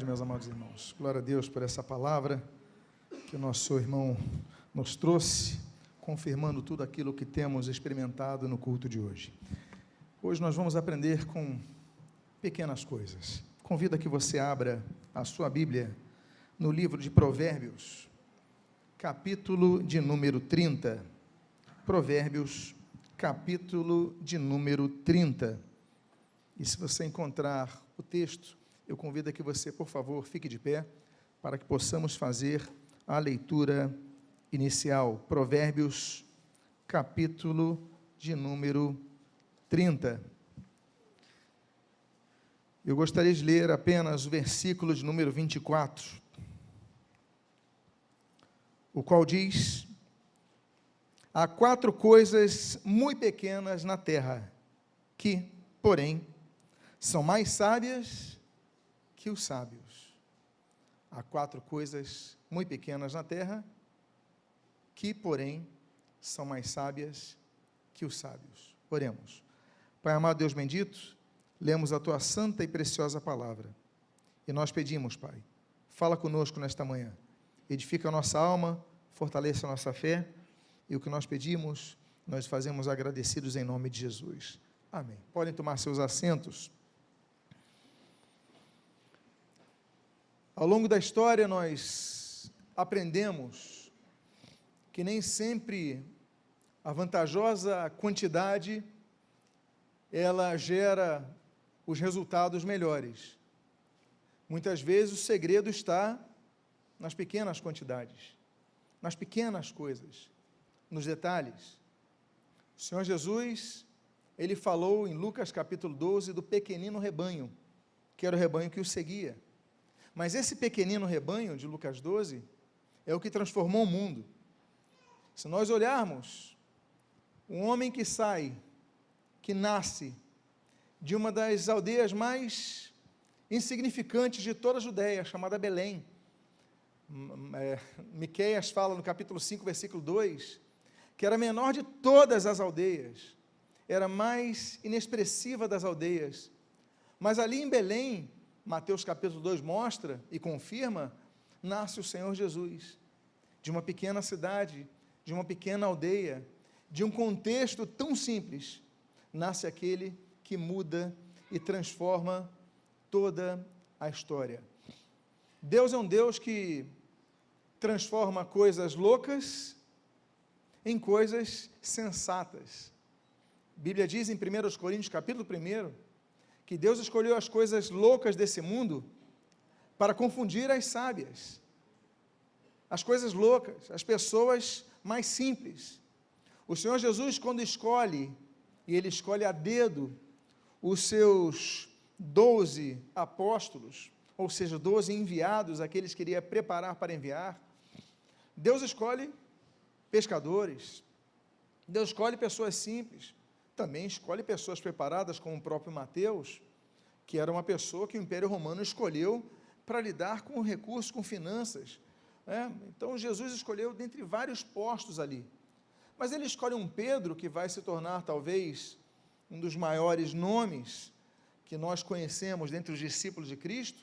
Meus amados irmãos, glória a Deus por essa palavra que o nosso irmão nos trouxe, confirmando tudo aquilo que temos experimentado no culto de hoje. Hoje nós vamos aprender com pequenas coisas. Convido a que você abra a sua Bíblia no livro de Provérbios, capítulo de número 30. Provérbios, capítulo de número 30. E se você encontrar o texto, eu convido a que você, por favor, fique de pé, para que possamos fazer a leitura inicial. Provérbios, capítulo de número 30. Eu gostaria de ler apenas o versículo de número 24, o qual diz: há 4 coisas muito pequenas na terra, que, porém, são mais sábias que os sábios. Há 4 coisas muito pequenas na terra, que, porém, são mais sábias que os sábios. Oremos. Pai amado, Deus bendito, lemos a Tua santa e preciosa palavra, e nós pedimos, Pai, fala conosco nesta manhã, edifica a nossa alma, fortaleça a nossa fé, e o que nós pedimos, nós fazemos agradecidos em nome de Jesus. Amém. Podem tomar seus assentos. Ao longo da história, nós aprendemos que nem sempre a vantajosa quantidade, ela gera os resultados melhores. Muitas vezes o segredo está nas pequenas quantidades, nas pequenas coisas, nos detalhes. O Senhor Jesus, Ele falou em Lucas capítulo 12 do pequenino rebanho, que era o rebanho que o seguia. Mas esse pequenino rebanho de Lucas 12 é o que transformou o mundo. Se nós olharmos, um homem que nasce de uma das aldeias mais insignificantes de toda a Judéia, chamada Belém. Miqueias fala no capítulo 5, versículo 2, que era a menor de todas as aldeias, era a mais inexpressiva das aldeias. Mas ali em Belém, Mateus capítulo 2 mostra e confirma, nasce o Senhor Jesus, de uma pequena cidade, de uma pequena aldeia, de um contexto tão simples, nasce aquele que muda e transforma toda a história. Deus é um Deus que transforma coisas loucas em coisas sensatas. A Bíblia diz em 1 Coríntios capítulo 1, que Deus escolheu as coisas loucas desse mundo para confundir as sábias, as coisas loucas, as pessoas mais simples. O Senhor Jesus, quando escolhe, e Ele escolhe a dedo, os seus 12 apóstolos, ou seja, 12 enviados, aqueles que iria preparar para enviar, Deus escolhe pescadores, Deus escolhe pessoas simples, também escolhe pessoas preparadas, como o próprio Mateus, que era uma pessoa que o Império Romano escolheu para lidar com recursos, com finanças. Então, Jesus escolheu dentre vários postos ali. Mas ele escolhe um Pedro, que vai se tornar, talvez, um dos maiores nomes que nós conhecemos dentre os discípulos de Cristo,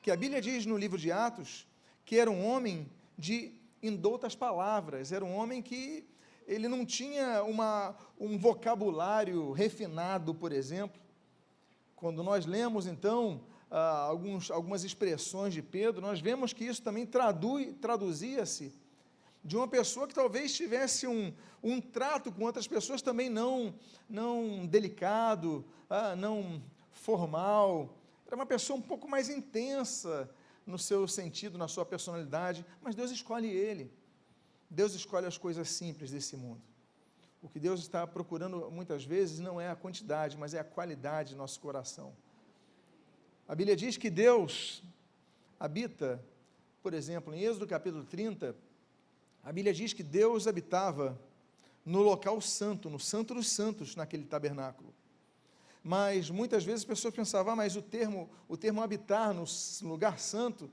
que a Bíblia diz no livro de Atos, que era um homem de indoutas palavras, era um homem que ele não tinha um vocabulário refinado, por exemplo. Quando nós lemos, então, algumas expressões de Pedro, nós vemos que isso também traduzia-se de uma pessoa que talvez tivesse um trato com outras pessoas também não delicado, não formal. Era uma pessoa um pouco mais intensa no seu sentido, na sua personalidade, mas Deus escolhe ele. Deus escolhe as coisas simples desse mundo. O que Deus está procurando muitas vezes não é a quantidade, mas é a qualidade de nosso coração. A Bíblia diz que Deus habita, por exemplo, em Êxodo capítulo 30, a Bíblia diz que Deus habitava no local santo, no santo dos santos, naquele tabernáculo. Mas muitas vezes as pessoas pensavam, mas o termo habitar no lugar santo,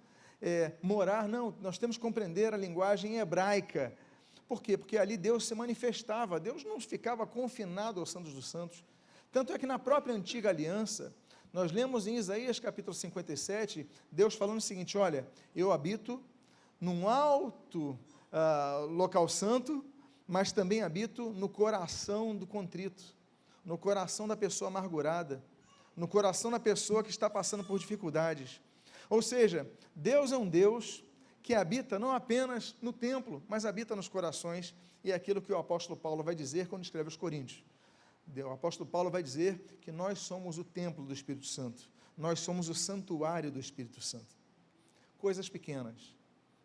morar, não, nós temos que compreender a linguagem hebraica. Por quê? Porque ali Deus se manifestava, Deus não ficava confinado aos santos dos santos. Tanto é que na própria antiga aliança, Nós lemos em Isaías capítulo 57, Deus falando o seguinte: olha, eu habito num alto local santo, mas também habito no coração do contrito, no coração da pessoa amargurada, no coração da pessoa que está passando por dificuldades. Ou seja, Deus é um Deus que habita não apenas no templo, mas habita nos corações, e é aquilo que o apóstolo Paulo vai dizer quando escreve aos Coríntios. O apóstolo Paulo vai dizer que nós somos o templo do Espírito Santo, nós somos o santuário do Espírito Santo. Coisas pequenas.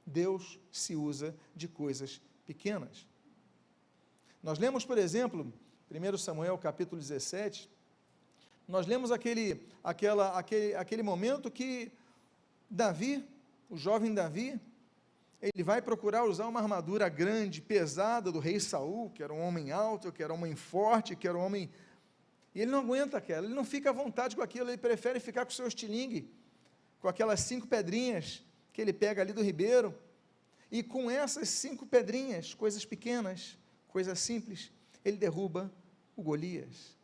Deus se usa de coisas pequenas. Nós lemos, por exemplo, 1 Samuel capítulo 17, nós lemos aquele momento que Davi, o jovem Davi, ele vai procurar usar uma armadura grande, pesada do rei Saul, que era um homem alto, que era um homem forte, que era um homem... E ele não aguenta aquela, ele não fica à vontade com aquilo, ele prefere ficar com o seu estilingue, com aquelas 5 pedrinhas que ele pega ali do ribeiro, e com essas 5 pedrinhas, coisas pequenas, coisas simples, ele derruba o Golias.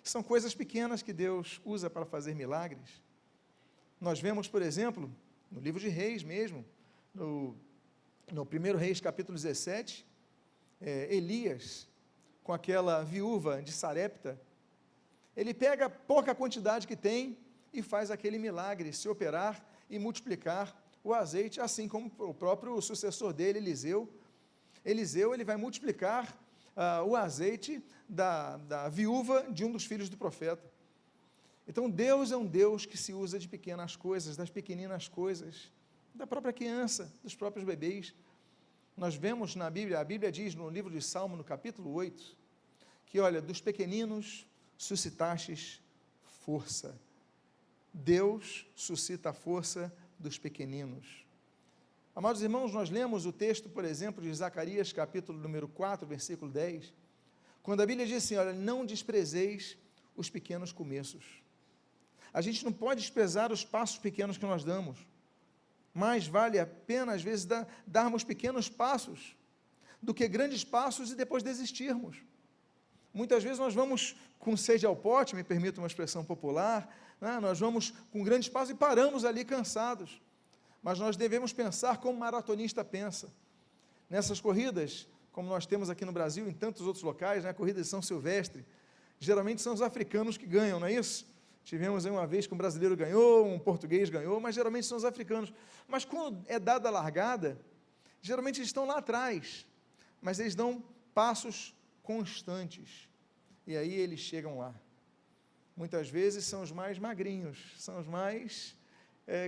São coisas pequenas que Deus usa para fazer milagres. Nós vemos, por exemplo, no livro de Reis mesmo, no 1 Reis capítulo 17, Elias, com aquela viúva de Sarepta, ele pega a pouca quantidade que tem e faz aquele milagre, se operar e multiplicar o azeite, assim como o próprio sucessor dele, Eliseu. Eliseu, ele vai multiplicar o azeite da viúva de um dos filhos do profeta. Então, Deus é um Deus que se usa de pequenas coisas, das pequeninas coisas, da própria criança, dos próprios bebês. Nós vemos na Bíblia, a Bíblia diz no livro de Salmo, no capítulo 8, que, olha, dos pequeninos suscitastes força. Deus suscita a força dos pequeninos. Amados irmãos, nós lemos o texto, por exemplo, de Zacarias, capítulo número 4, versículo 10, quando a Bíblia diz assim, olha, não desprezeis os pequenos começos. A gente não pode desprezar os passos pequenos que nós damos. Mais vale a pena, às vezes, darmos pequenos passos do que grandes passos e depois desistirmos. Muitas vezes nós vamos com sede ao pote, me permita uma expressão popular, né? Nós vamos com grandes passos e paramos ali cansados. Mas nós devemos pensar como o maratonista pensa. Nessas corridas, como nós temos aqui no Brasil, em tantos outros locais, né? A corrida de São Silvestre, geralmente são os africanos que ganham, não é isso? Tivemos aí uma vez que um brasileiro ganhou, um português ganhou, mas geralmente são os africanos. Mas quando é dada a largada, geralmente eles estão lá atrás, mas eles dão passos constantes, e aí eles chegam lá. Muitas vezes são os mais magrinhos, são os mais,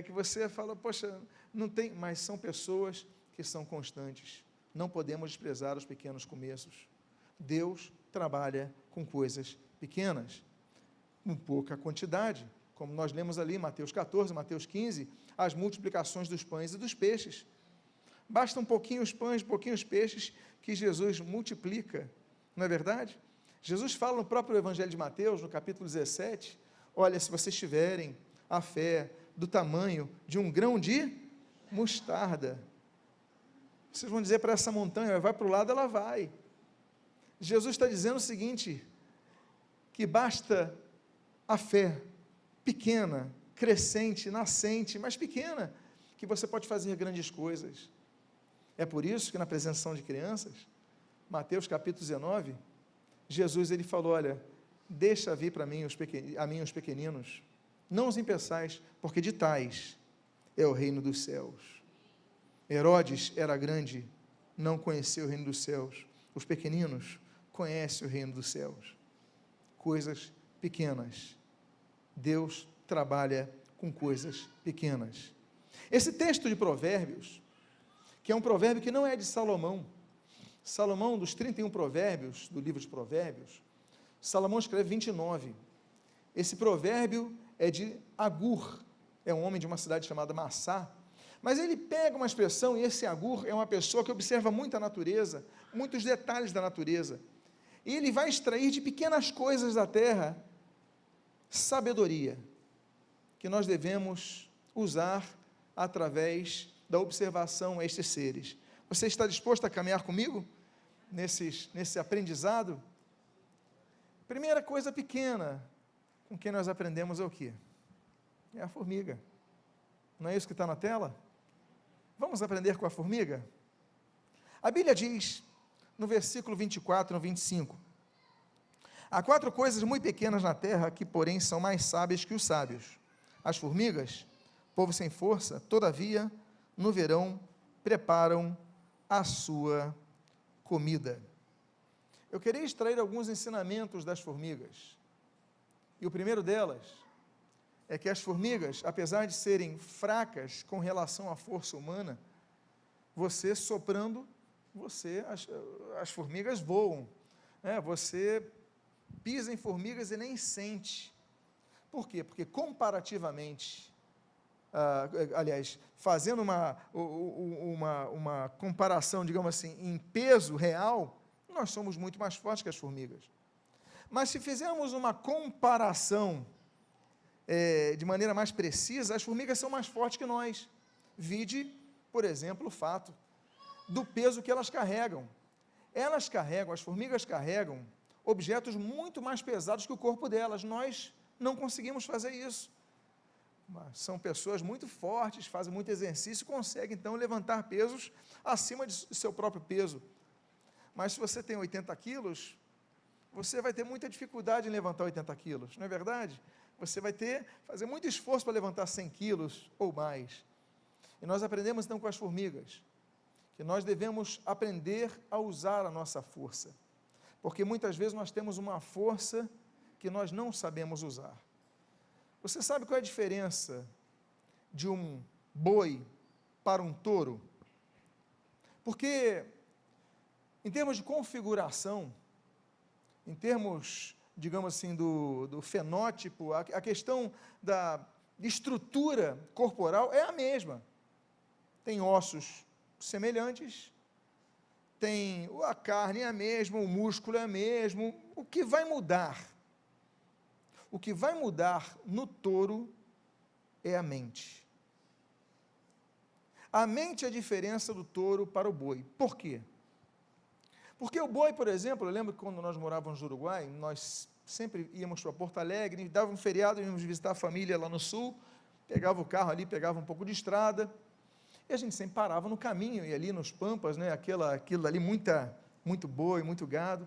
que você fala, poxa, não tem, mas são pessoas que são constantes. Não podemos desprezar os pequenos começos. Deus trabalha com coisas pequenas, com pouca quantidade, como nós lemos ali em Mateus 14, Mateus 15, as multiplicações dos pães e dos peixes. Basta um pouquinho os pães, um pouquinho os peixes, que Jesus multiplica, não é verdade? Jesus fala no próprio Evangelho de Mateus, no capítulo 17, olha, se vocês tiverem a fé do tamanho de um grão de mostarda, vocês vão dizer para essa montanha, vai para o lado, ela vai. Jesus está dizendo o seguinte, que basta a fé pequena, crescente, nascente, mas pequena, que você pode fazer grandes coisas. É por isso que na apresentação de crianças, Mateus capítulo 19, Jesus ele falou, olha, deixa vir para mim a mim os pequeninos, não os impeçais, porque de tais é o reino dos céus. Herodes era grande, não conheceu o reino dos céus. Os pequeninos conhecem o reino dos céus. Coisas pequenas. Deus trabalha com coisas pequenas. Esse texto de Provérbios, que é um provérbio que não é de Salomão. Salomão, dos 31 provérbios do livro de Provérbios, Salomão escreve 29. Esse provérbio é de Agur, é um homem de uma cidade chamada Massá, mas ele pega uma expressão, e esse Agur é uma pessoa que observa muito a natureza, muitos detalhes da natureza, e ele vai extrair de pequenas coisas da terra, sabedoria, que nós devemos usar através da observação a estes seres. Você está disposto a caminhar comigo nesse aprendizado? Primeira coisa pequena, com quem nós aprendemos é o quê? É a formiga. Não é isso que está na tela? Vamos aprender com a formiga? A Bíblia diz, no versículo 24, no 25, há 4 coisas muito pequenas na terra, que porém são mais sábias que os sábios. As formigas, povo sem força, todavia, no verão, preparam a sua comida. Eu queria extrair alguns ensinamentos das formigas. E o primeiro delas é que as formigas, apesar de serem fracas com relação à força humana, você soprando, as formigas voam. Você pisa em formigas e nem sente. Por quê? Porque comparativamente, fazendo uma comparação, digamos assim, em peso real, nós somos muito mais fortes que as formigas. Mas se fizermos uma comparação de maneira mais precisa, as formigas são mais fortes que nós. Vide, por exemplo, o fato do peso que elas carregam. As formigas carregam objetos muito mais pesados que o corpo delas. Nós não conseguimos fazer isso. São pessoas muito fortes, fazem muito exercício, conseguem então levantar pesos acima de seu próprio peso. Mas se você tem 80 quilos, você vai ter muita dificuldade em levantar 80 quilos, não é verdade? Você vai fazer muito esforço para levantar 100 quilos ou mais. E nós aprendemos então com as formigas, que nós devemos aprender a usar a nossa força, porque muitas vezes nós temos uma força que nós não sabemos usar. Você sabe qual é a diferença de um boi para um touro? Porque, em termos de configuração, em termos, digamos assim, do fenótipo, a questão da estrutura corporal é a mesma. Tem ossos semelhantes, a carne é a mesma, o músculo é o mesmo. O que vai mudar? O que vai mudar no touro é a mente. A mente é a diferença do touro para o boi. Por quê? Porque o boi, por exemplo, eu lembro que quando nós morávamos no Uruguai, nós sempre íamos para Porto Alegre, dava um feriado, íamos visitar a família lá no sul, pegava o carro ali, pegava um pouco de estrada, e a gente sempre parava no caminho, e ali nos pampas, aquilo ali, muito boi, muito gado.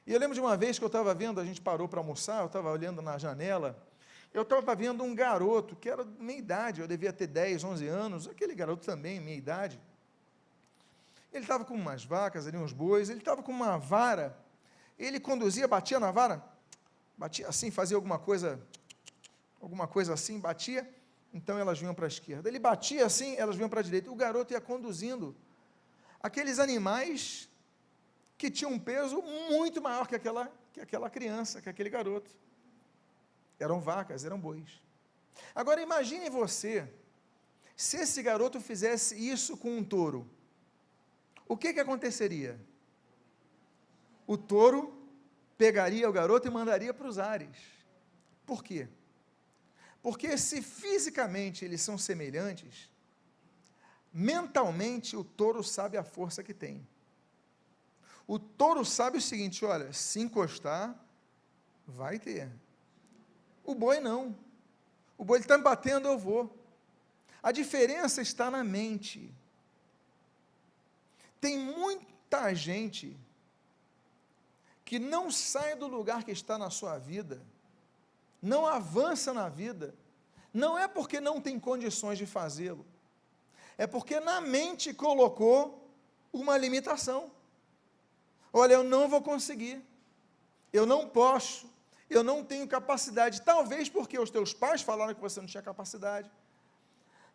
E eu lembro de uma vez que eu estava vendo, a gente parou para almoçar, eu estava olhando na janela, eu estava vendo um garoto, que era minha idade, eu devia ter 10, 11 anos, aquele garoto também, minha idade. Ele estava com umas vacas ali, uns bois, ele estava com uma vara, ele conduzia, batia na vara, batia assim, fazia alguma coisa assim, batia, então elas vinham para a esquerda. Ele batia assim, elas vinham para a direita. O garoto ia conduzindo aqueles animais que tinham um peso muito maior que aquela criança, que aquele garoto. Eram vacas, eram bois. Agora imagine você, se esse garoto fizesse isso com um touro, o que aconteceria? O touro pegaria o garoto e mandaria para os ares. Por quê? Porque se fisicamente eles são semelhantes, mentalmente o touro sabe a força que tem. O touro sabe o seguinte, olha, se encostar, vai ter. O boi não. O boi está me batendo, eu vou. A diferença está na mente. Tem muita gente que não sai do lugar que está na sua vida, não avança na vida, não é porque não tem condições de fazê-lo, é porque na mente colocou uma limitação. Olha, eu não vou conseguir, eu não posso, eu não tenho capacidade, talvez porque os teus pais falaram que você não tinha capacidade,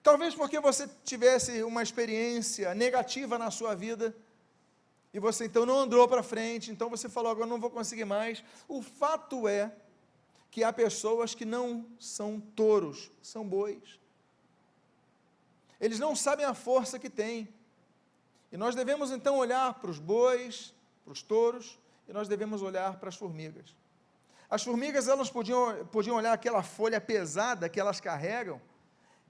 talvez porque você tivesse uma experiência negativa na sua vida, e você então não andou para frente, então você falou, agora não vou conseguir mais. O fato é que há pessoas que não são touros, são bois. Eles não sabem a força que têm. E nós devemos então olhar para os bois, para os touros, e nós devemos olhar para as formigas. As formigas, elas podiam olhar aquela folha pesada que elas carregam.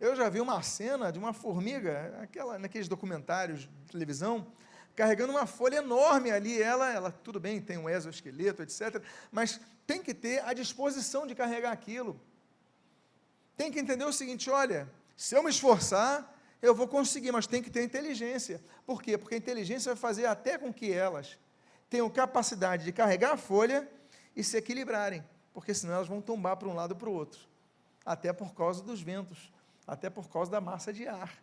Eu já vi uma cena de uma formiga, naqueles documentários de televisão, carregando uma folha enorme ali, ela tudo bem, tem um exoesqueleto, etc., mas tem que ter a disposição de carregar aquilo. Tem que entender o seguinte, olha, se eu me esforçar, eu vou conseguir, mas tem que ter inteligência. Por quê? Porque a inteligência vai fazer até com que elas tenham capacidade de carregar a folha e se equilibrarem, porque senão elas vão tombar para um lado ou para o outro, até por causa dos ventos, até por causa da massa de ar.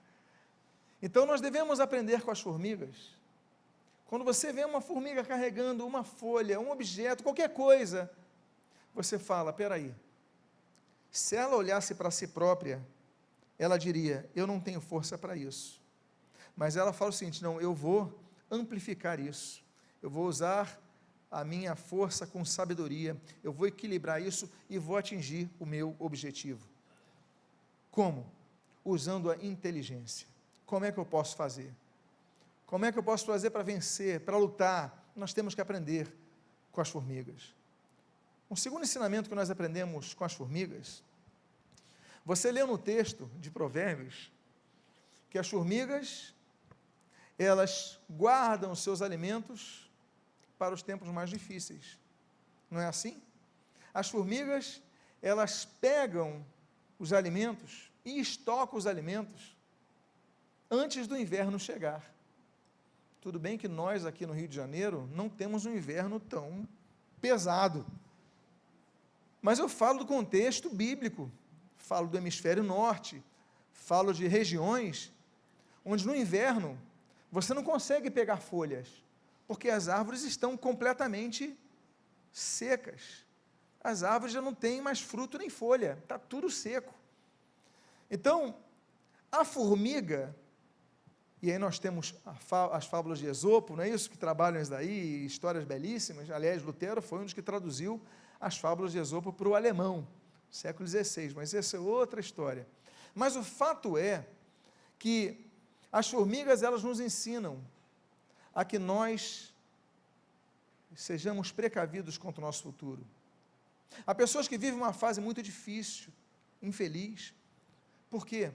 Então nós devemos aprender com as formigas. Quando você vê uma formiga carregando uma folha, um objeto, qualquer coisa, você fala, peraí, se ela olhasse para si própria, ela diria, eu não tenho força para isso. Mas ela fala o seguinte, não, eu vou amplificar isso, eu vou usar a minha força com sabedoria, eu vou equilibrar isso e vou atingir o meu objetivo. Como? Usando a inteligência. Como é que eu posso fazer? Como é que eu posso fazer para vencer, para lutar? Nós temos que aprender com as formigas. Um segundo ensinamento que nós aprendemos com as formigas, você leu no texto de Provérbios, que as formigas, elas guardam os seus alimentos para os tempos mais difíceis. Não é assim? As formigas, elas pegam os alimentos e estocam os alimentos antes do inverno chegar. Tudo bem que nós aqui no Rio de Janeiro não temos um inverno tão pesado. Mas eu falo do contexto bíblico, falo do hemisfério norte, falo de regiões onde no inverno você não consegue pegar folhas, porque as árvores estão completamente secas. As árvores já não têm mais fruto nem folha, está tudo seco. Então, a formiga, e aí nós temos as fábulas de Esopo, não é isso? Que trabalham isso daí, histórias belíssimas. Aliás, Lutero foi um dos que traduziu as fábulas de Esopo para o alemão, século XVI, mas essa é outra história. Mas o fato é que as formigas, elas nos ensinam a que nós sejamos precavidos contra o nosso futuro. Há pessoas que vivem uma fase muito difícil, infeliz. Por quê?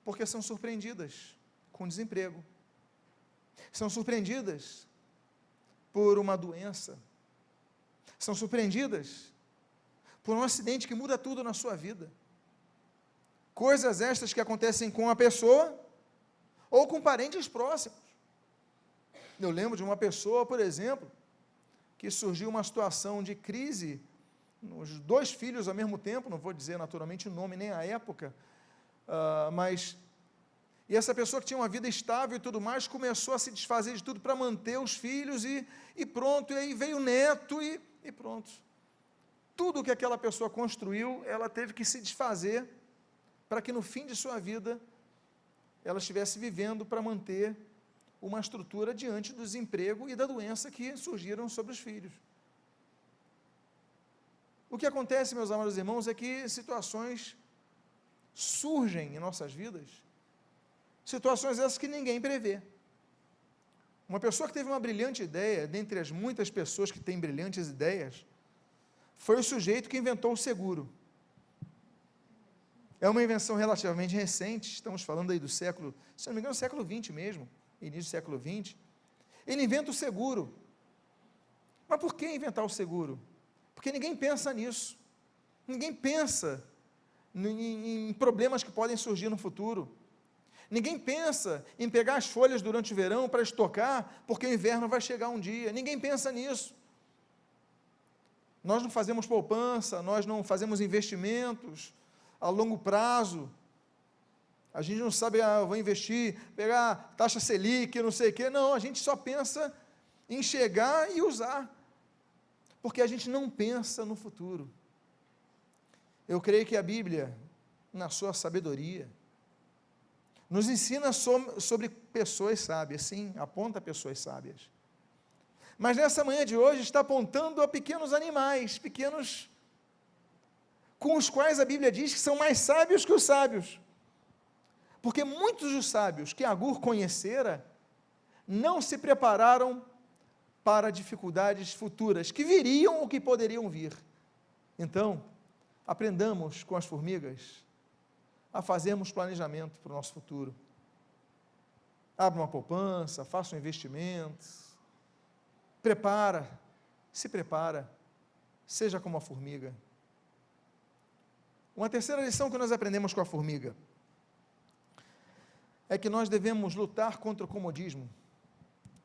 Porque são surpreendidas com desemprego. São surpreendidas por uma doença. São surpreendidas por um acidente que muda tudo na sua vida. Coisas estas que acontecem com a pessoa ou com parentes próximos. Eu lembro de uma pessoa, por exemplo, que surgiu uma situação de crise, os dois filhos ao mesmo tempo, não vou dizer naturalmente o nome nem a época, e essa pessoa que tinha uma vida estável e tudo mais, começou a se desfazer de tudo para manter os filhos e pronto, e aí veio o neto e pronto. Tudo que aquela pessoa construiu, ela teve que se desfazer para que no fim de sua vida ela estivesse vivendo para manter uma estrutura diante do desemprego e da doença que surgiram sobre os filhos. O que acontece, meus amados irmãos, é que situações surgem em nossas vidas, situações essas que ninguém prevê. Uma pessoa que teve uma brilhante ideia, dentre as muitas pessoas que têm brilhantes ideias, foi o sujeito que inventou o seguro. É uma invenção relativamente recente, estamos falando aí do século, se não me engano, século XX mesmo, início do século XX. Ele inventa o seguro. Mas por que inventar o seguro? Porque ninguém pensa nisso. Ninguém pensa em problemas que podem surgir no futuro. Ninguém pensa em pegar as folhas durante o verão para estocar, porque o inverno vai chegar um dia. Ninguém pensa nisso. Nós não fazemos poupança, nós não fazemos investimentos a longo prazo. A gente não sabe, eu vou investir, pegar taxa Selic, não sei o quê. Não, a gente só pensa em chegar e usar, porque a gente não pensa no futuro. Eu creio que a Bíblia, na sua sabedoria, nos ensina sobre pessoas sábias, sim, aponta pessoas sábias. Mas nessa manhã de hoje está apontando a pequenos animais, pequenos, com os quais a Bíblia diz que são mais sábios que os sábios. Porque muitos dos sábios que Agur conhecera, não se prepararam para dificuldades futuras, que viriam ou que poderiam vir. Então, aprendamos com as formigas a fazermos planejamento para o nosso futuro. Abra uma poupança, faça um investimento, se prepara, seja como a formiga. Uma terceira lição que nós aprendemos com a formiga é que nós devemos lutar contra o comodismo,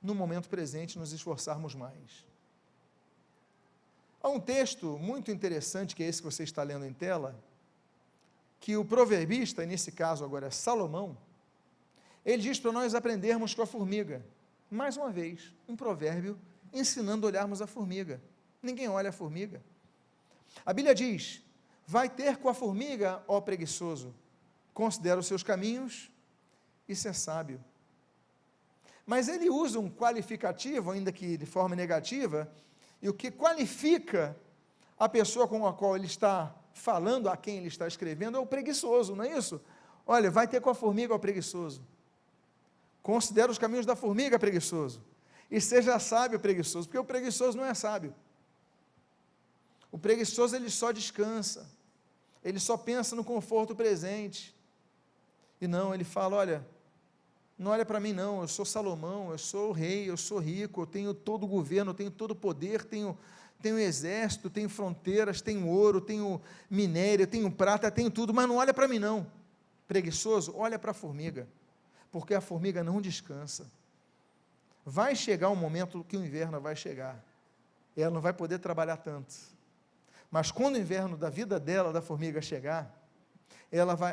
no momento presente, nos esforçarmos mais. Há um texto muito interessante, que é esse que você está lendo em tela, que o proverbista, e nesse caso agora é Salomão, ele diz para nós aprendermos com a formiga. Mais uma vez, um provérbio ensinando a olharmos a formiga. Ninguém olha a formiga. A Bíblia diz: vai ter com a formiga, ó preguiçoso, considera os seus caminhos e ser sábio. Mas ele usa um qualificativo, ainda que de forma negativa, e o que qualifica a pessoa com a qual ele está falando, a quem ele está escrevendo, é o preguiçoso, não é isso? Olha, vai ter com a formiga, ó preguiçoso. Considera os caminhos da formiga, preguiçoso, e seja sábio, preguiçoso, porque o preguiçoso não é sábio. O preguiçoso, ele só descansa, ele só pensa no conforto presente, e não, ele fala: olha, não olha para mim não, eu sou Salomão, eu sou o rei, eu sou rico, eu tenho todo o governo, eu tenho todo o poder, tenho exército, tenho fronteiras, tenho ouro, tenho minério, tenho prata, tenho tudo, mas não olha para mim não. Preguiçoso, olha para a formiga, porque a formiga não descansa. Vai chegar um momento que o inverno vai chegar, ela não vai poder trabalhar tanto, mas quando o inverno da vida dela, da formiga, chegar,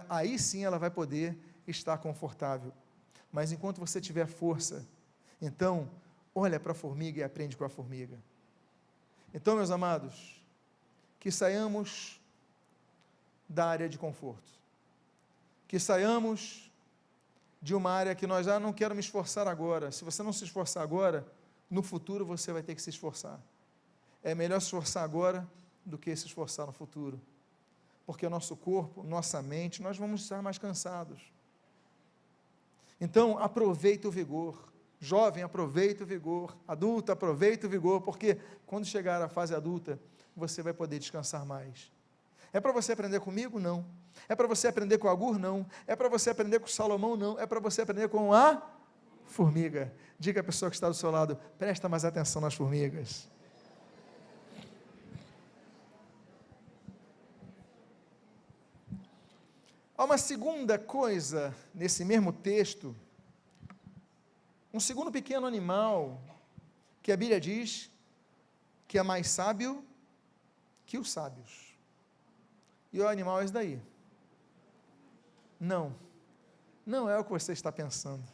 aí sim ela vai poder estar confortável. Mas enquanto você tiver força, então, olha para a formiga e aprende com a formiga. Então, meus amados, que saiamos da área de conforto, que saiamos de uma área que nós, não quero me esforçar agora. Se você não se esforçar agora, no futuro você vai ter que se esforçar. É melhor se esforçar agora do que se esforçar no futuro, porque o nosso corpo, nossa mente, nós vamos estar mais cansados. Então, aproveita o vigor. Jovem, aproveita o vigor. Adulto, aproveita o vigor, porque quando chegar à fase adulta, você vai poder descansar mais. É para você aprender comigo? Não. É para você aprender com Agur? Não. É para você aprender com Salomão? Não. É para você aprender com a formiga. Diga à pessoa que está do seu lado: presta mais atenção nas formigas. Há uma segunda coisa nesse mesmo texto, um segundo pequeno animal, que a Bíblia diz que é mais sábio que os sábios. E o animal é esse daí. Não é o que você está pensando.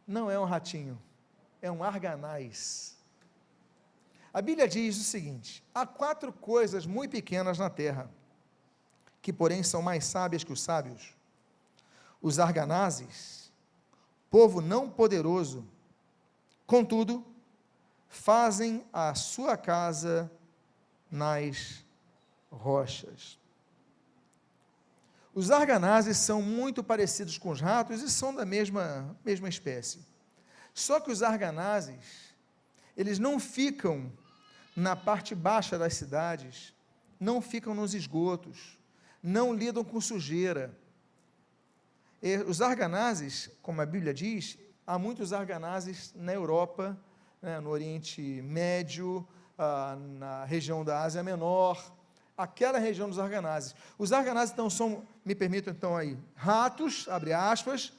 Não é um ratinho, é um arganaz. A Bíblia diz o seguinte: há 4 coisas muito pequenas na terra, que porém são mais sábias que os sábios: os arganazes, povo não poderoso, contudo, fazem a sua casa nas rochas. Os arganazes são muito parecidos com os ratos e são da mesma espécie. Só que os arganazes, eles não ficam na parte baixa das cidades, não ficam nos esgotos, não lidam com sujeira. Os arganazes, como a Bíblia diz, há muitos arganazes na Europa, no Oriente Médio, na região da Ásia Menor, aquela região dos arganazes. Os arganazes, então, são, me permitam então aí, ratos, abre aspas,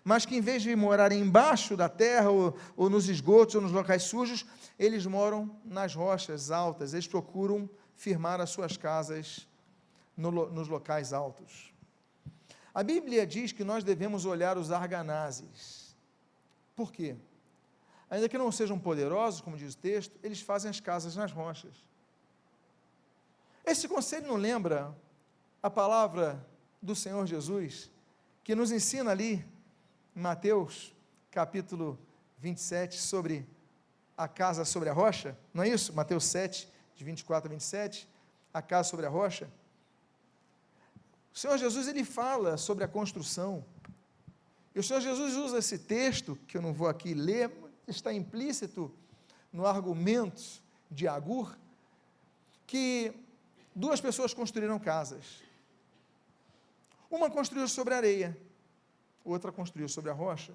mas que em vez de morarem embaixo da terra, ou nos esgotos, ou nos locais sujos, eles moram nas rochas altas, eles procuram firmar as suas casas nos locais altos. A Bíblia diz que nós devemos olhar os arganazes. Por quê? Ainda que não sejam poderosos, como diz o texto, eles fazem as casas nas rochas. Esse conselho não lembra a palavra do Senhor Jesus, que nos ensina ali, em Mateus, capítulo 27, sobre a casa sobre a rocha? Não é isso? Mateus 7, de 24 a 27, a casa sobre a rocha. O Senhor Jesus, ele fala sobre a construção, e o Senhor Jesus usa esse texto, que eu não vou aqui ler, está implícito no argumento de Agur, que 2 pessoas construíram casas, uma construiu sobre a areia, outra construiu sobre a rocha.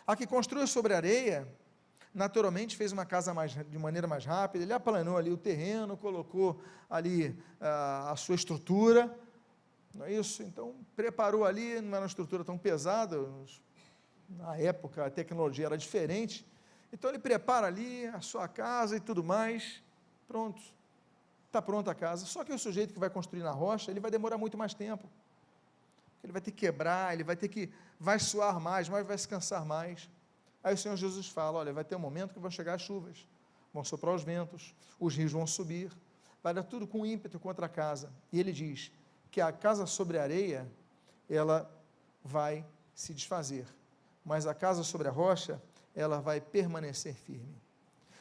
A que construiu sobre areia, naturalmente fez uma casa de maneira mais rápida, ele aplanou ali o terreno, colocou ali a sua estrutura, não é isso? Então, preparou ali, não era uma estrutura tão pesada, na época a tecnologia era diferente, então ele prepara ali a sua casa e tudo mais, pronto, está pronta a casa. Só que o sujeito que vai construir na rocha, ele vai demorar muito mais tempo, ele vai ter que quebrar, vai suar mais, mas vai se cansar mais. Aí o Senhor Jesus fala, olha, vai ter um momento que vão chegar as chuvas, vão soprar os ventos, os rios vão subir, vai dar tudo com ímpeto contra a casa, e ele diz que a casa sobre a areia, ela vai se desfazer, mas a casa sobre a rocha, ela vai permanecer firme.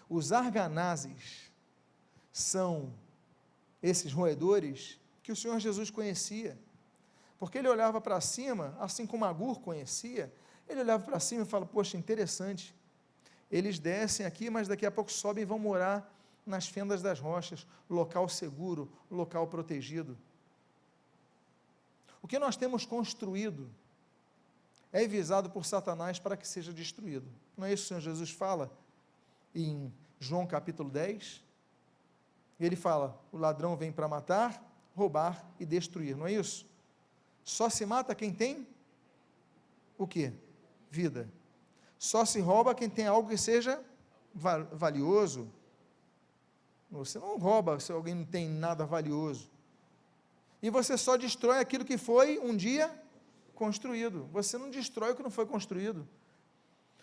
Os arganazes são esses roedores que o Senhor Jesus conhecia, porque ele olhava para cima, assim como Agur conhecia, ele olhava para cima e fala, poxa, interessante, eles descem aqui, mas daqui a pouco sobem e vão morar nas fendas das rochas, local seguro, local protegido. O que nós temos construído é visado por Satanás para que seja destruído. Não é isso que o Senhor Jesus fala em João capítulo 10? Ele fala, o ladrão vem para matar, roubar e destruir, não é isso? Só se mata quem tem o quê? Vida. Só se rouba quem tem algo que seja valioso. Você não rouba se alguém não tem nada valioso. E você só destrói aquilo que foi um dia construído. Você não destrói o que não foi construído.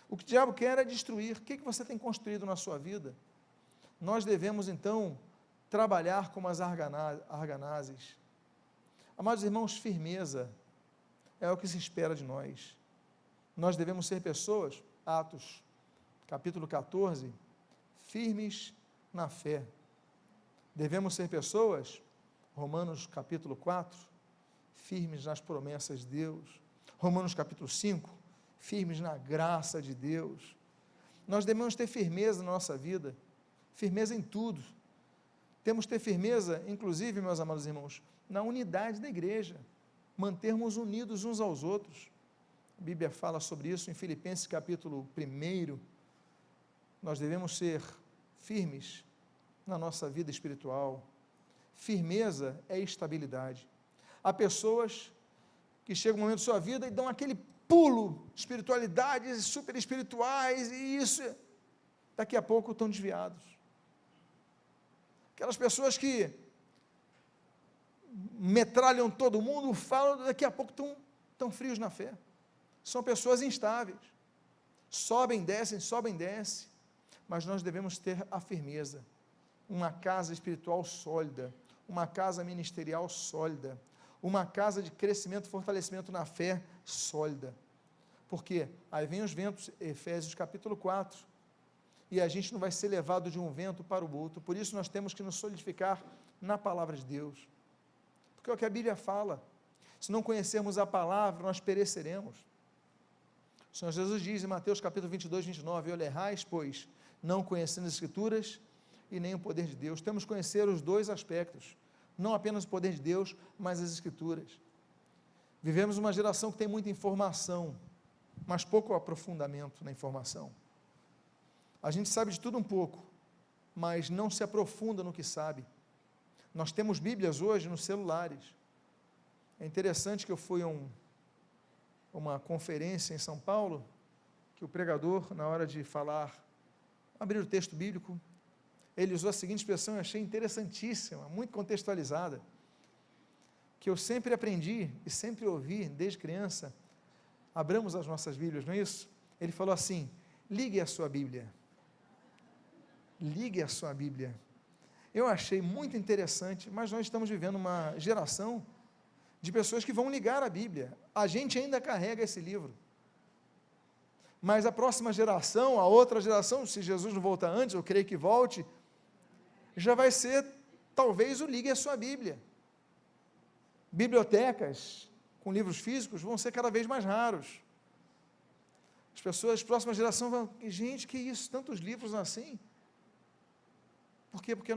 O que o diabo quer é destruir. O que você tem construído na sua vida? Nós devemos então trabalhar como as arganazes. Amados irmãos, firmeza é o que se espera de nós. Nós devemos ser pessoas, Atos, capítulo 14, firmes na fé. Devemos ser pessoas, Romanos capítulo 4, firmes nas promessas de Deus. Romanos capítulo 5, firmes na graça de Deus. Nós devemos ter firmeza na nossa vida, firmeza em tudo. Temos que ter firmeza, inclusive, meus amados irmãos, na unidade da igreja, mantermos unidos uns aos outros. A Bíblia fala sobre isso em Filipenses capítulo 1, nós devemos ser firmes na nossa vida espiritual. Firmeza é estabilidade. Há pessoas que chegam um momento da sua vida e dão aquele pulo, espiritualidades super espirituais, e isso, daqui a pouco estão desviados. Aquelas pessoas que metralham todo mundo, falam, daqui a pouco estão frios na fé. São pessoas instáveis, sobem, descem, mas nós devemos ter a firmeza, uma casa espiritual sólida, uma casa ministerial sólida, uma casa de crescimento e fortalecimento na fé sólida, porque aí vem os ventos, Efésios capítulo 4, e a gente não vai ser levado de um vento para o outro, por isso nós temos que nos solidificar na palavra de Deus, porque é o que a Bíblia fala, se não conhecermos a palavra, nós pereceremos. O Senhor Jesus diz em Mateus capítulo 22, 29, olha, errais, pois, não conhecendo as Escrituras e nem o poder de Deus. Temos que conhecer os dois aspectos, não apenas o poder de Deus, mas as Escrituras. Vivemos uma geração que tem muita informação, mas pouco aprofundamento na informação. A gente sabe de tudo um pouco, mas não se aprofunda no que sabe. Nós temos Bíblias hoje nos celulares. É interessante que eu fui a uma conferência em São Paulo, que o pregador, na hora de falar, abrir o texto bíblico, ele usou a seguinte expressão, eu achei interessantíssima, muito contextualizada, que eu sempre aprendi e sempre ouvi, desde criança, abramos as nossas Bíblias, não é isso? Ele falou assim, ligue a sua Bíblia. Ligue a sua Bíblia. Eu achei muito interessante, mas nós estamos vivendo uma geração de pessoas que vão ligar a Bíblia. A gente ainda carrega esse livro. Mas a próxima geração, a outra geração, se Jesus não voltar antes, eu creio que volte, já vai ser, talvez, o ligue a sua Bíblia. Bibliotecas com livros físicos vão ser cada vez mais raros. As pessoas, a próxima geração vão, gente, que isso, tantos livros assim? Por quê? Porque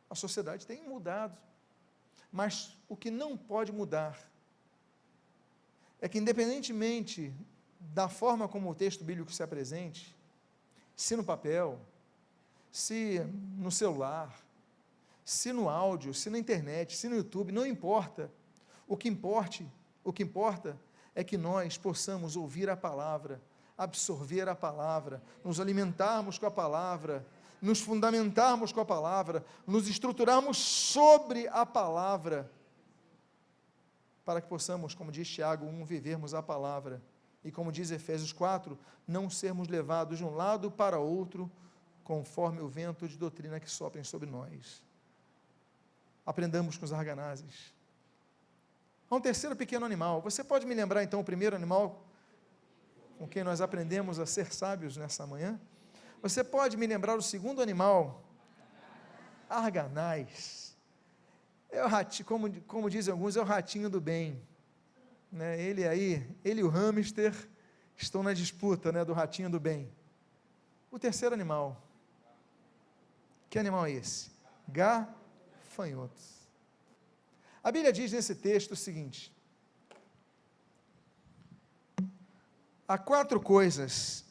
a sociedade tem mudado. Mas o que não pode mudar é que, independentemente da forma como o texto bíblico se apresente, se no papel, se no celular, se no áudio, se na internet, se no YouTube, não importa. O que importa é que nós possamos ouvir a palavra, absorver a palavra, nos alimentarmos com a palavra, nos fundamentarmos com a palavra, nos estruturarmos sobre a palavra, para que possamos, como diz Tiago 1, vivermos a palavra, e como diz Efésios 4, não sermos levados de um lado para outro, conforme o vento de doutrina que soprem sobre nós. Aprendamos com os arganazes. Há um terceiro pequeno animal. Você pode me lembrar então o primeiro animal com quem nós aprendemos a ser sábios nessa manhã? Você pode me lembrar o segundo animal? Arganaz. É o ratinho, como dizem alguns, é o ratinho do bem. Né? Ele e o hamster estão na disputa, né, do ratinho do bem. O terceiro animal. Que animal é esse? Gafanhotos. A Bíblia diz nesse texto o seguinte: há 4 coisas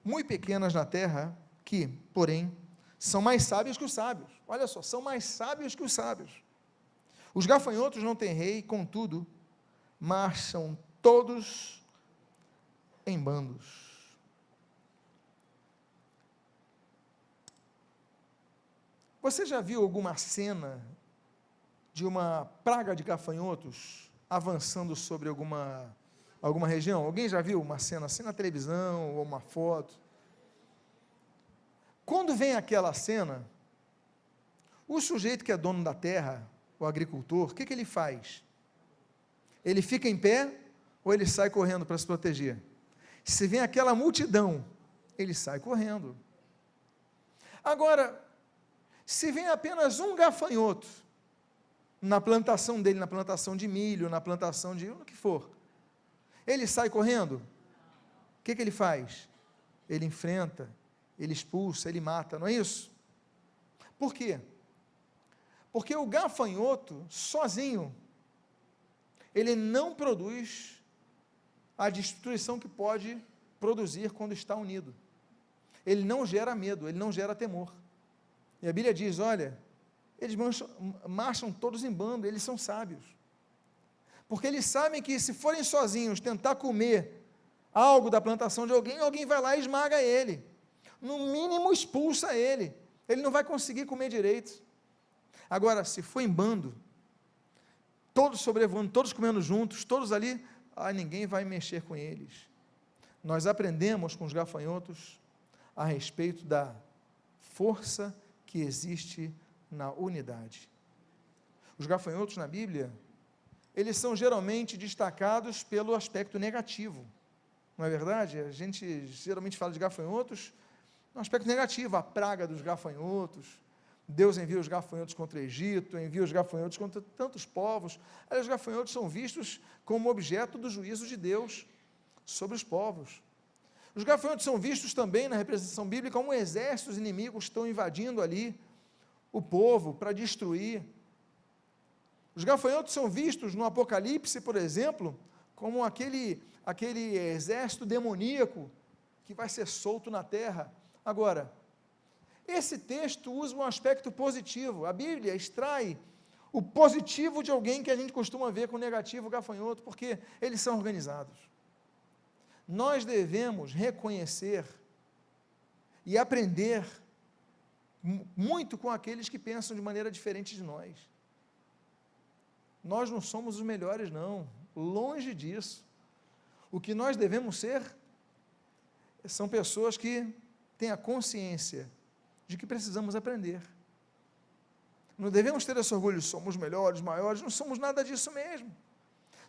muito pequenas na terra que, porém, são mais sábios que os sábios. Olha só, são mais sábios que os sábios. Os gafanhotos não têm rei, contudo, marcham todos em bandos. Você já viu alguma cena de uma praga de gafanhotos avançando sobre alguma região? Alguém já viu uma cena assim na televisão ou uma foto? Quando vem aquela cena, o sujeito que é dono da terra, o agricultor, o que ele faz? Ele fica em pé ou ele sai correndo para se proteger? Se vem aquela multidão, ele sai correndo. Agora, se vem apenas um gafanhoto na plantação dele, na plantação de milho, na plantação de o que for, ele sai correndo? O que ele faz? Ele enfrenta, ele expulsa, ele mata, não é isso? Por quê? Porque o gafanhoto, sozinho, ele não produz a destruição que pode produzir quando está unido. Ele não gera medo, ele não gera temor. E a Bíblia diz, olha, eles marcham todos em bando, eles são sábios. Porque eles sabem que se forem sozinhos tentar comer algo da plantação de alguém, alguém vai lá e esmaga ele. No mínimo expulsa ele. Ele não vai conseguir comer direito. Agora, se for em bando, todos sobrevoando, todos comendo juntos, todos ali, ninguém vai mexer com eles. Nós aprendemos com os gafanhotos a respeito da força que existe na unidade. Os gafanhotos na Bíblia, eles são geralmente destacados pelo aspecto negativo, não é verdade? A gente geralmente fala de gafanhotos no aspecto negativo, a praga dos gafanhotos. Deus envia os gafanhotos contra o Egito, envia os gafanhotos contra tantos povos. Aí os gafanhotos são vistos como objeto do juízo de Deus sobre os povos. Os gafanhotos são vistos também na representação bíblica como exércitos inimigos que estão invadindo ali o povo para destruir. Os gafanhotos são vistos no Apocalipse, por exemplo, como aquele exército demoníaco que vai ser solto na terra. Agora, esse texto usa um aspecto positivo. A Bíblia extrai o positivo de alguém que a gente costuma ver com o negativo, o gafanhoto, porque eles são organizados. Nós devemos reconhecer e aprender muito com aqueles que pensam de maneira diferente de nós. Nós não somos os melhores, não, longe disso. O que nós devemos ser são pessoas que têm a consciência de que precisamos aprender. Não devemos ter esse orgulho, somos melhores, maiores, não somos nada disso mesmo.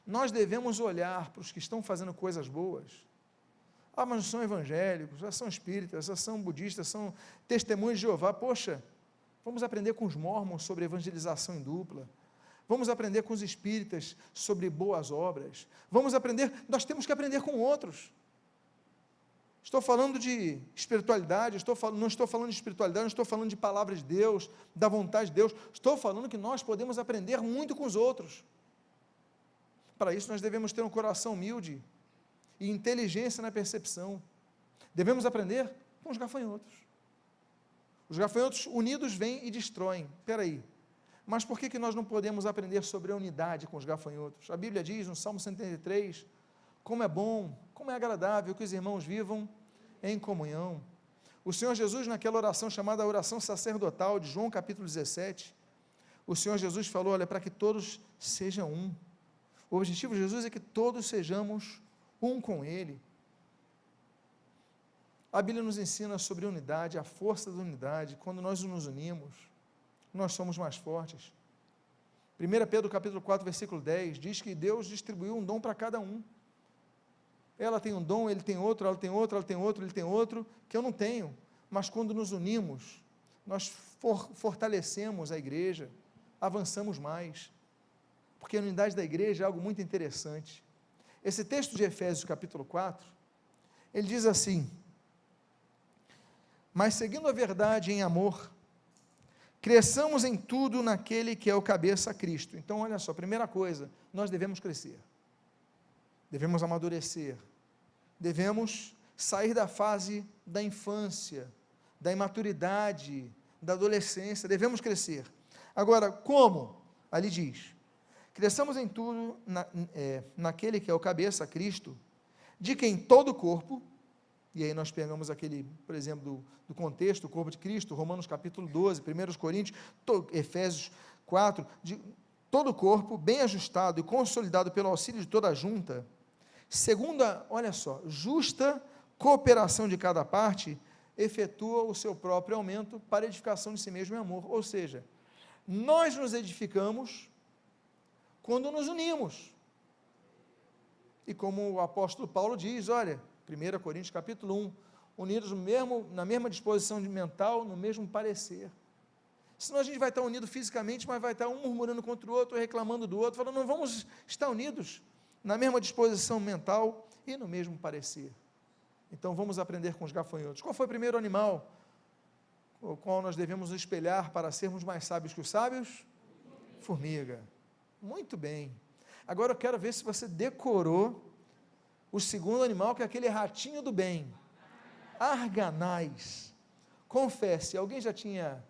Nós devemos olhar para os que estão fazendo coisas boas. Mas não são evangélicos, já são espíritas, já são budistas, são testemunhos de Jeová. Poxa, vamos aprender com os mormons sobre evangelização em dupla. Vamos aprender com os espíritas sobre boas obras. Vamos aprender, nós temos que aprender com outros. Estou falando de espiritualidade, não estou falando de espiritualidade, não estou falando de palavra de Deus, da vontade de Deus, estou falando que nós podemos aprender muito com os outros. Para isso nós devemos ter um coração humilde e inteligência na percepção. Devemos aprender com os gafanhotos. Os gafanhotos unidos vêm e destroem. Espera aí, mas por que nós não podemos aprender sobre a unidade com os gafanhotos? A Bíblia diz no Salmo 133, como é bom, como é agradável que os irmãos vivam em comunhão. O Senhor Jesus, naquela oração chamada oração sacerdotal de João capítulo 17, o Senhor Jesus falou, olha, para que todos sejam um. O objetivo de Jesus é que todos sejamos um com Ele. A Bíblia nos ensina sobre unidade, a força da unidade. Quando nós nos unimos, nós somos mais fortes. 1 Pedro capítulo 4, versículo 10, diz que Deus distribuiu um dom para cada um. Ela tem um dom, ele tem outro, ela tem outro, ela tem outro, ele tem outro, que eu não tenho. Mas quando nos unimos, nós fortalecemos a igreja, avançamos mais. Porque a unidade da igreja é algo muito interessante. Esse texto de Efésios capítulo 4, ele diz assim, mas seguindo a verdade em amor, cresçamos em tudo naquele que é o cabeça, Cristo. Então, olha só, primeira coisa, nós devemos crescer, devemos amadurecer, devemos sair da fase da infância, da imaturidade, da adolescência, devemos crescer. Agora, como? Ali diz, cresçamos em tudo naquele que é o cabeça, Cristo, de quem todo o corpo, e aí nós pegamos aquele, por exemplo, do contexto, o corpo de Cristo, Romanos capítulo 12, 1 Coríntios, Efésios 4, de todo o corpo, bem ajustado e consolidado pelo auxílio de toda a junta, segundo a, olha só, justa cooperação de cada parte, efetua o seu próprio aumento para a edificação de si mesmo em amor. Ou seja, nós nos edificamos quando nos unimos. E como o apóstolo Paulo diz, olha, 1 Coríntios capítulo 1, unidos na mesma disposição mental, no mesmo parecer. Senão a gente vai estar unido fisicamente, mas vai estar um murmurando contra o outro, reclamando do outro, falando, não vamos estar unidos na mesma disposição mental e no mesmo parecer. Então vamos aprender com os gafanhotos. Qual foi o primeiro animal o qual nós devemos nos espelhar para sermos mais sábios que os sábios? Formiga. Muito bem. Agora eu quero ver se você decorou o segundo animal, que é aquele ratinho do bem, Arganaz. Confesse, alguém já tinha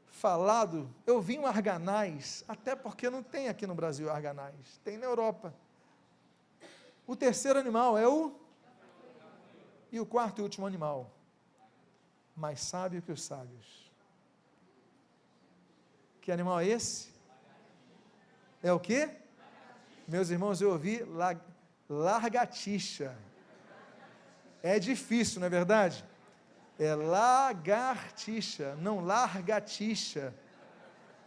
falado, eu vi um Arganaz, até porque não tem aqui no Brasil Arganaz, tem na Europa. O terceiro animal é e o quarto e último animal, mais sábio que os sábios. Que animal é esse? É o quê? Meus irmãos, eu ouvi lagartixa. É difícil, não é verdade? É lagartixa, não largatixa.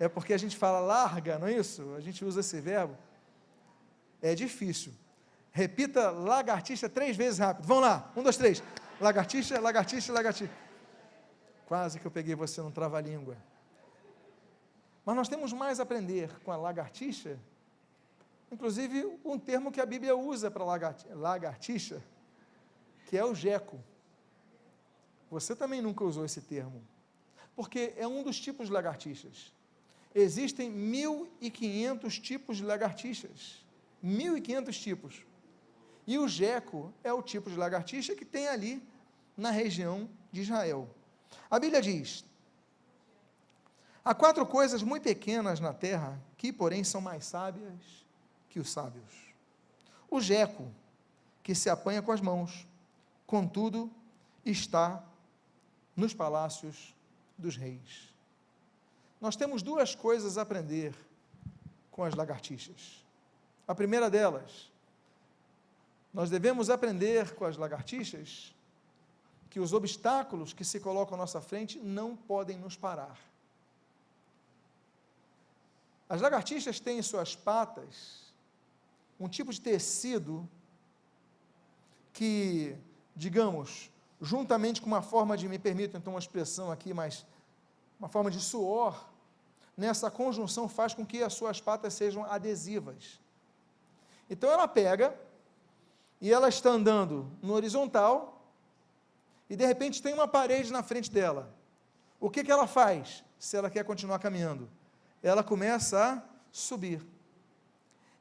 É porque a gente fala larga, não é isso? A gente usa esse verbo. É difícil. Repita lagartixa 3 vezes rápido. Vamos lá, 1, 2, 3. Lagartixa, lagartixa, lagartixa. Quase que eu peguei você num trava-língua. Mas nós temos mais a aprender com a lagartixa. Inclusive, um termo que a Bíblia usa para lagartixa, que é o geco. Você também nunca usou esse termo, porque é um dos tipos de lagartixas. Existem 1.500 tipos de lagartixas, 1.500 tipos. E o geco é o tipo de lagartixa que tem ali na região de Israel. A Bíblia diz, há 4 coisas muito pequenas na terra, que porém são mais sábias que os sábios. O geco, que se apanha com as mãos, contudo, está nos palácios dos reis. Nós temos 2 coisas a aprender com as lagartixas. A primeira delas, nós devemos aprender com as lagartixas que os obstáculos que se colocam à nossa frente não podem nos parar. As lagartixas têm em suas patas um tipo de tecido que, digamos, juntamente com uma forma de, me permitam então uma expressão aqui, mas uma forma de suor, nessa conjunção faz com que as suas patas sejam adesivas. Então ela pega e ela está andando no horizontal e de repente tem uma parede na frente dela. O que ela faz se ela quer continuar caminhando? Ela começa a subir.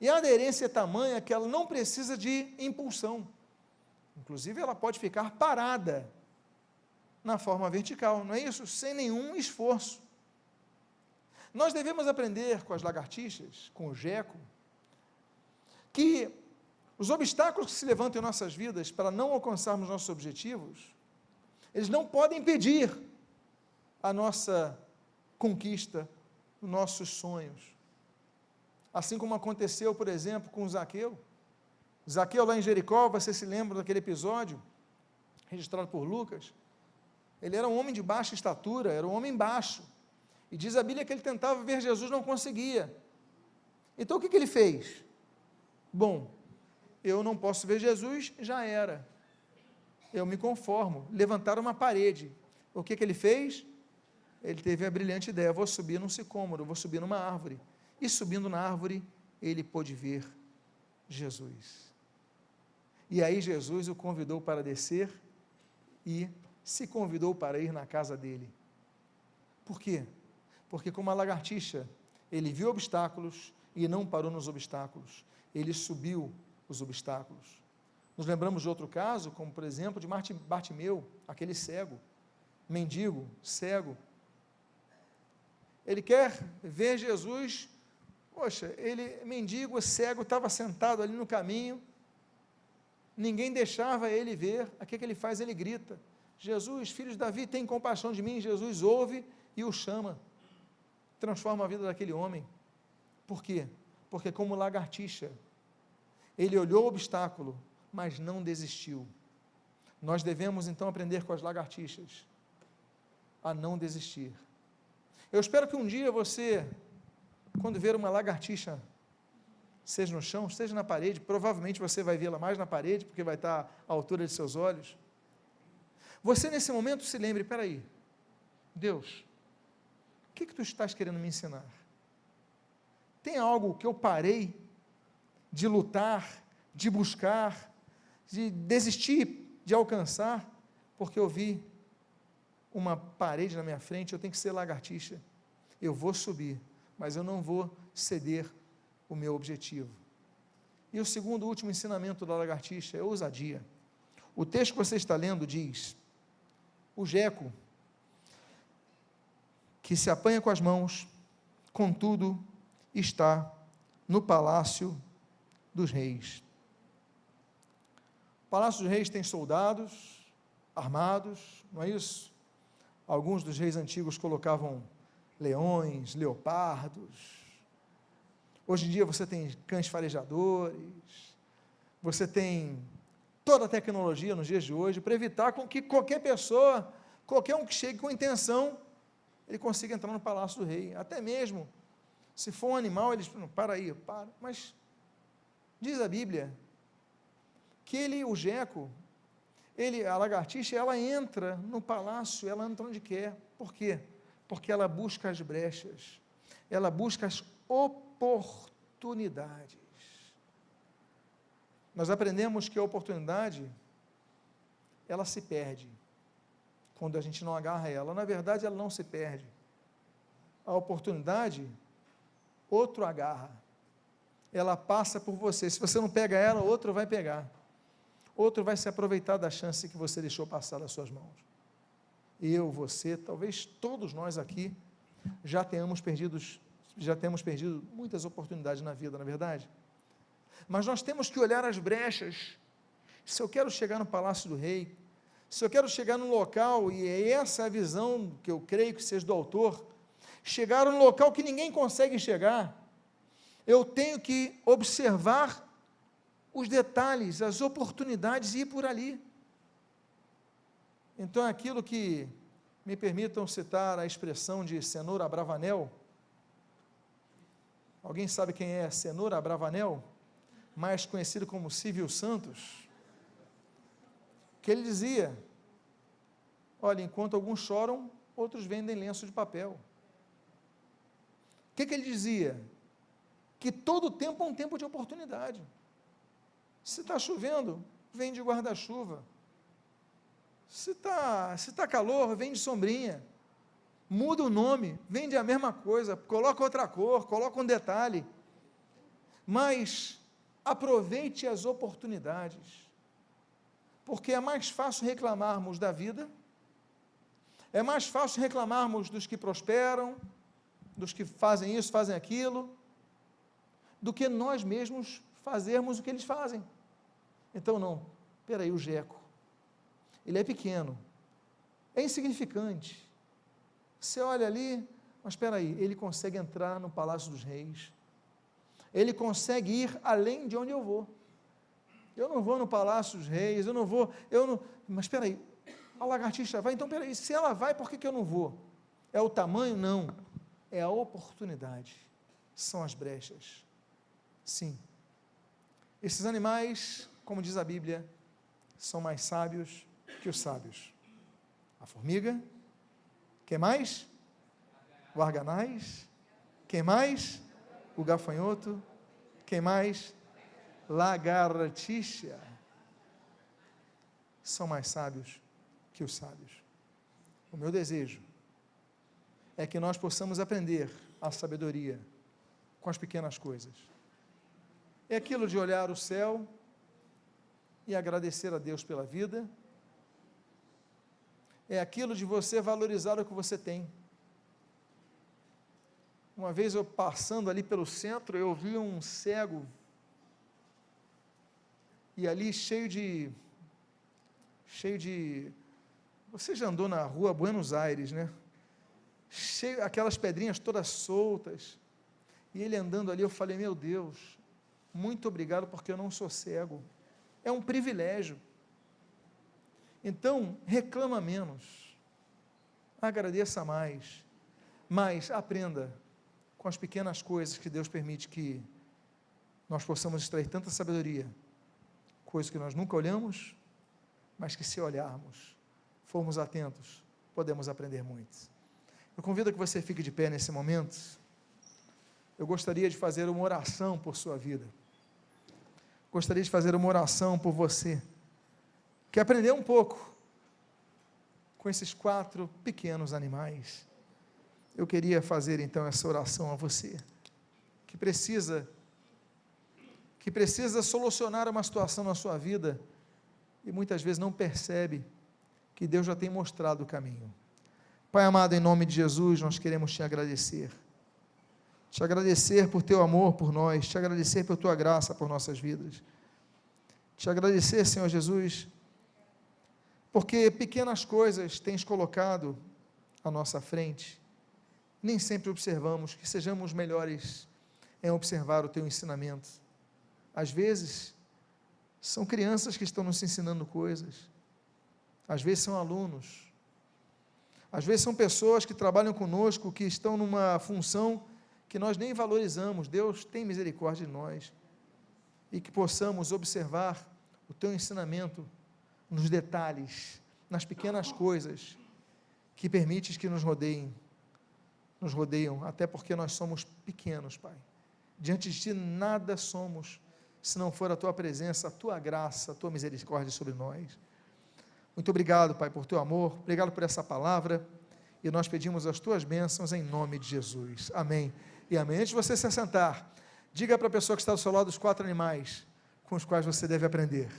E a aderência é tamanha que ela não precisa de impulsão. Inclusive, ela pode ficar parada na forma vertical, não é isso? Sem nenhum esforço. Nós devemos aprender com as lagartixas, com o geco, que os obstáculos que se levantam em nossas vidas para não alcançarmos nossos objetivos, eles não podem impedir a nossa conquista, os nossos sonhos. Assim como aconteceu, por exemplo, com Zaqueu. Zaqueu lá em Jericó, você se lembra daquele episódio, registrado por Lucas? Ele era um homem de baixa estatura, era um homem baixo. E diz a Bíblia que ele tentava ver Jesus, não conseguia. Então o que ele fez? Bom, eu não posso ver Jesus, já era. Eu me conformo. Levantaram uma parede. O que ele fez? Ele teve a brilhante ideia, vou subir num sicômoro, vou subir numa árvore. E subindo na árvore, ele pôde ver Jesus. E aí Jesus o convidou para descer e se convidou para ir na casa dele. Por quê? Porque como a lagartixa, ele viu obstáculos e não parou nos obstáculos. Ele subiu os obstáculos. Nos lembramos de outro caso, como por exemplo de Bartimeu, aquele cego, mendigo, cego. Ele quer ver Jesus. Poxa, ele, mendigo, cego, estava sentado ali no caminho, ninguém deixava ele ver. O que ele faz? Ele grita, Jesus, filho de Davi, tem compaixão de mim. Jesus ouve e o chama, transforma a vida daquele homem. Por quê? Porque como lagartixa, ele olhou o obstáculo, mas não desistiu. Nós devemos então aprender com as lagartixas, a não desistir. Eu espero que um dia você, quando ver uma lagartixa, seja no chão, seja na parede, provavelmente você vai vê-la mais na parede, porque vai estar à altura de seus olhos. Você nesse momento se lembre, espera aí, Deus, o que tu estás querendo me ensinar? Tem algo que eu parei de lutar, de buscar, de desistir de alcançar, porque eu vi uma parede na minha frente, eu tenho que ser lagartixa, eu vou subir, mas eu não vou ceder o meu objetivo. E o segundo, último ensinamento da lagartixa é ousadia. O texto que você está lendo diz, o geco, que se apanha com as mãos, contudo, está no palácio dos reis. O palácio dos reis tem soldados armados, não é isso? Alguns dos reis antigos colocavam leões, leopardos. Hoje em dia você tem cães farejadores, você tem toda a tecnologia nos dias de hoje para evitar com que qualquer pessoa, qualquer um que chegue com intenção, ele consiga entrar no palácio do rei. Até mesmo, se for um animal, eles, não, para aí, para. Mas, diz a Bíblia, que o geco, a lagartixa, ela entra no palácio, ela entra onde quer. Por quê? Porque ela busca as brechas, ela busca as oportunidades. Nós aprendemos que a oportunidade, ela se perde, quando a gente não agarra ela. Na verdade, ela não se perde. A oportunidade, outro agarra. Ela passa por você. Se você não pega ela, outro vai pegar. Outro vai se aproveitar da chance que você deixou passar das suas mãos. Eu, você, talvez todos nós aqui já temos perdido muitas oportunidades na vida, não é verdade? Mas nós temos que olhar as brechas. Se eu quero chegar no palácio do rei, se eu quero chegar num local, e essa é a visão que eu creio que seja do autor, chegar num local que ninguém consegue chegar, eu tenho que observar os detalhes, as oportunidades e ir por ali. Então, aquilo que, me permitam citar a expressão de Senhor Abravanel. Alguém sabe quem é Senhor Abravanel? Mais conhecido como Silvio Santos. Que ele dizia, olha, enquanto alguns choram, outros vendem lenço de papel. O que ele dizia? Que todo tempo é um tempo de oportunidade. Se está chovendo, vem de guarda-chuva. Se tá calor, vem de sombrinha. Muda o nome, vende a mesma coisa, coloca outra cor, coloca um detalhe. mas aproveite as oportunidades, porque é mais fácil reclamarmos da vida, é mais fácil reclamarmos dos que prosperam, dos que fazem isso, fazem aquilo, do que nós mesmos fazermos o que eles fazem. Então não, espera aí, o Jeco, ele é pequeno, é insignificante, você olha ali, mas espera aí, ele consegue entrar no Palácio dos Reis, ele consegue ir além de onde eu vou. Eu não vou no Palácio dos Reis, mas espera aí, a lagartixa vai, então espera aí, se ela vai, por que eu não vou? É o tamanho? Não, é a oportunidade, são as brechas. Sim, esses animais, como diz a Bíblia, são mais sábios que os sábios. A formiga, quem mais? O arganaz, quem mais? O gafanhoto, quem mais? Lagartixa, são mais sábios que os sábios. O meu desejo é que nós possamos aprender a sabedoria com as pequenas coisas. É aquilo de olhar o céu e agradecer a Deus pela vida, é aquilo de você valorizar o que você tem. Uma vez eu passando ali pelo centro, eu vi um cego, e ali cheio de, você já andou na rua Buenos Aires, né? Cheio, aquelas pedrinhas todas soltas, e ele andando ali, eu falei, meu Deus, muito obrigado porque eu não sou cego, é um privilégio. Então, reclama menos, agradeça mais, mas aprenda com as pequenas coisas que Deus permite que nós possamos extrair tanta sabedoria, coisas que nós nunca olhamos, mas que se olharmos, formos atentos, podemos aprender muito. Eu convido a que você fique de pé nesse momento. Eu gostaria de fazer uma oração por sua vida. Gostaria de fazer uma oração por você, que aprendeu um pouco com esses 4 pequenos animais. Eu queria fazer então essa oração a você, que precisa solucionar uma situação na sua vida, e muitas vezes não percebe que Deus já tem mostrado o caminho. Pai amado, em nome de Jesus, nós queremos te agradecer por teu amor por nós, te agradecer por tua graça por nossas vidas, te agradecer, Senhor Jesus, porque pequenas coisas tens colocado à nossa frente, nem sempre observamos, que sejamos melhores em observar o teu ensinamento. Às vezes, são crianças que estão nos ensinando coisas, às vezes são alunos, às vezes são pessoas que trabalham conosco, que estão numa função que nós nem valorizamos. Deus tem misericórdia de nós, e que possamos observar o teu ensinamento nos detalhes, nas pequenas coisas que permites que nos rodeiam, até porque nós somos pequenos, Pai. Diante de ti nada somos, se não for a tua presença, a tua graça, a tua misericórdia sobre nós. Muito obrigado, Pai, por teu amor, obrigado por essa palavra, e nós pedimos as tuas bênçãos em nome de Jesus. Amém e amém. Antes de você se assentar, diga para a pessoa que está do seu lado os 4 animais com os quais você deve aprender.